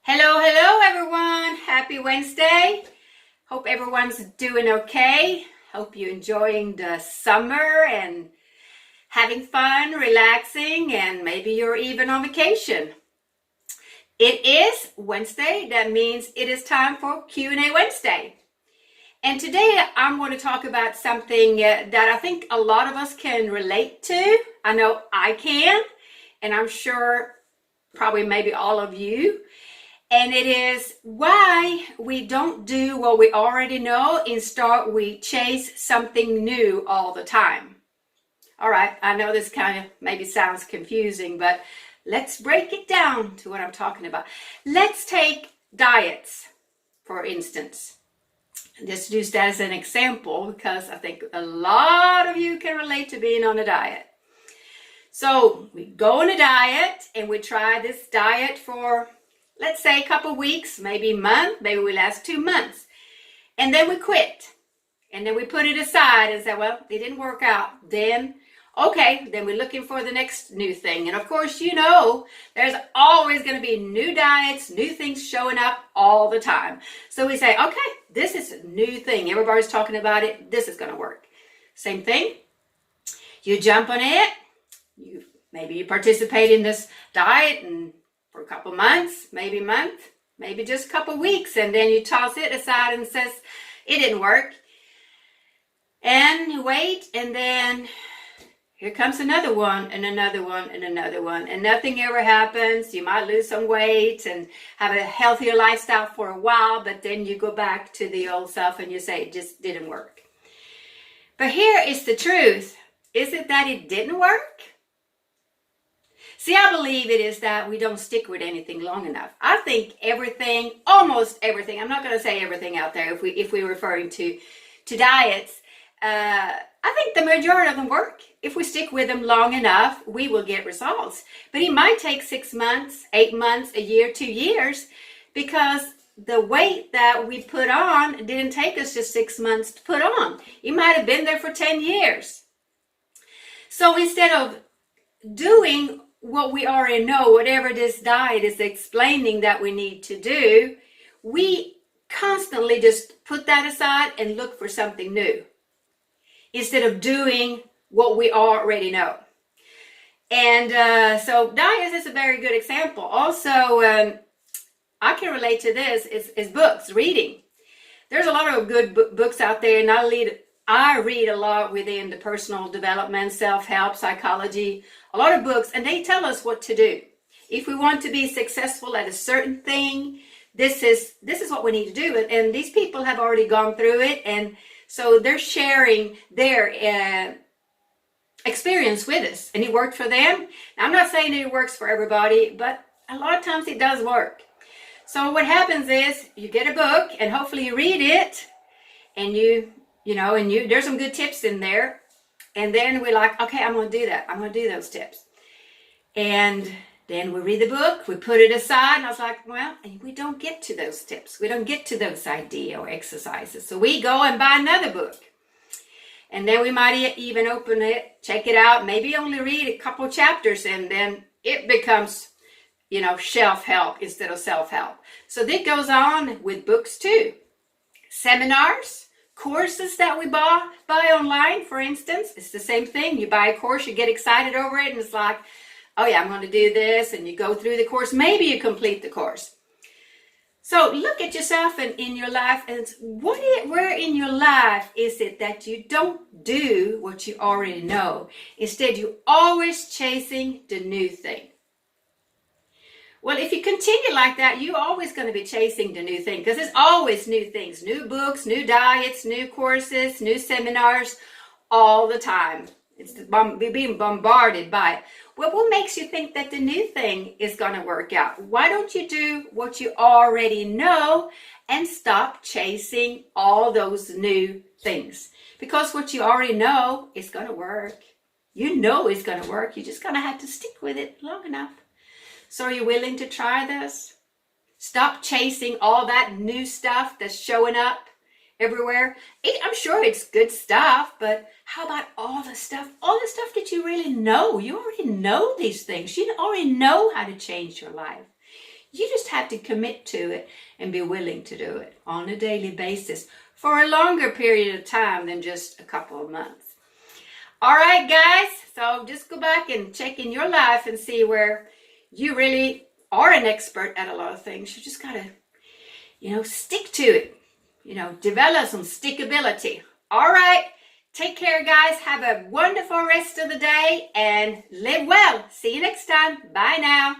Hello everyone. Happy Wednesday. Hope everyone's doing okay. Hope you're enjoying the summer and having fun, relaxing, and maybe you're even on vacation. It is Wednesday. That means it is time for Q&A Wednesday. And today I'm going to talk about something that I think a lot of us can relate to. I know I can, and I'm sure probably maybe all of you. And it is why we don't do what we already know. Instead, we chase something new all the time. All right, I know this kind of maybe sounds confusing, but let's break it down to what I'm talking about. Let's take diets, for instance. Just use that as an example because I think a lot of you can relate to being on a diet. So we go on a diet and we try this diet for, let's say, a couple weeks, maybe a month, maybe we last 2 months. And then we quit. And then we put it aside and say, well, it didn't work out. Then we're looking for the next new thing. And of course, there's always going to be new diets, new things showing up all the time. So we say, okay, this is a new thing. Everybody's talking about it. This is going to work. Same thing. You jump on it. Maybe you participate in this diet and for a couple months, maybe a month, maybe just a couple weeks, and then you toss it aside and says, it didn't work. And you wait, and then here comes another one, and another one, and another one, and nothing ever happens. You might lose some weight and have a healthier lifestyle for a while, but then you go back to the old self and you say, it just didn't work. But here is the truth. Is it that it didn't work? See, I believe it is that we don't stick with anything long enough. I think everything, almost everything, I'm not going to say everything out there if we're referring to diets, I think the majority of them work. If we stick with them long enough, we will get results. But it might take 6 months, 8 months, a year, 2 years, because the weight that we put on didn't take us just 6 months to put on. You might have been there for 10 years. So instead of doing what we already know, whatever this diet is explaining that we need to do, we constantly just put that aside and look for something new instead of doing what we already know. And so diets is a very good example. Also, I can relate to this is books, reading. There's a lot of good books out there, and I read a lot within the personal development, self-help, psychology, a lot of books, and they tell us what to do. If we want to be successful at a certain thing, this is what we need to do. And these people have already gone through it, and so they're sharing their experience with us, and it worked for them. Now, I'm not saying it works for everybody, but a lot of times it does work. So what happens is you get a book, and hopefully you read it, and there's some good tips in there. And then we're like, okay, I'm going to do that. I'm going to do those tips. And then we read the book, we put it aside, and I was like, well, we don't get to those tips. We don't get to those ideas or exercises. So we go and buy another book. And then we might even open it, check it out, maybe only read a couple chapters, and then it becomes, shelf help instead of self-help. So that goes on with books too. Seminars, courses that we buy online, for instance, it's the same thing. You buy a course, you get excited over it, and it's like, oh yeah, I'm going to do this, and you go through the course. Maybe you complete the course. So look at yourself and in your life, and where in your life is it that you don't do what you already know? Instead, you're always chasing the new thing. Well, if you continue like that, you're always going to be chasing the new thing, because there's always new things, new books, new diets, new courses, new seminars, all the time. We're being bombarded by it. Well, what makes you think that the new thing is going to work out? Why don't you do what you already know and stop chasing all those new things? Because what you already know is going to work. You know it's going to work. You're just going to have to stick with it long enough. So are you willing to try this? Stop chasing all that new stuff that's showing up everywhere. I'm sure it's good stuff, but how about all the stuff that you really know? You already know these things. You already know how to change your life. You just have to commit to it and be willing to do it on a daily basis for a longer period of time than just a couple of months. All right, guys, so just go back and check in your life and see where you really are an expert at a lot of things. You just got to, stick to it, develop some stickability. All right, take care, guys. Have a wonderful rest of the day and live well. See you next time. Bye now.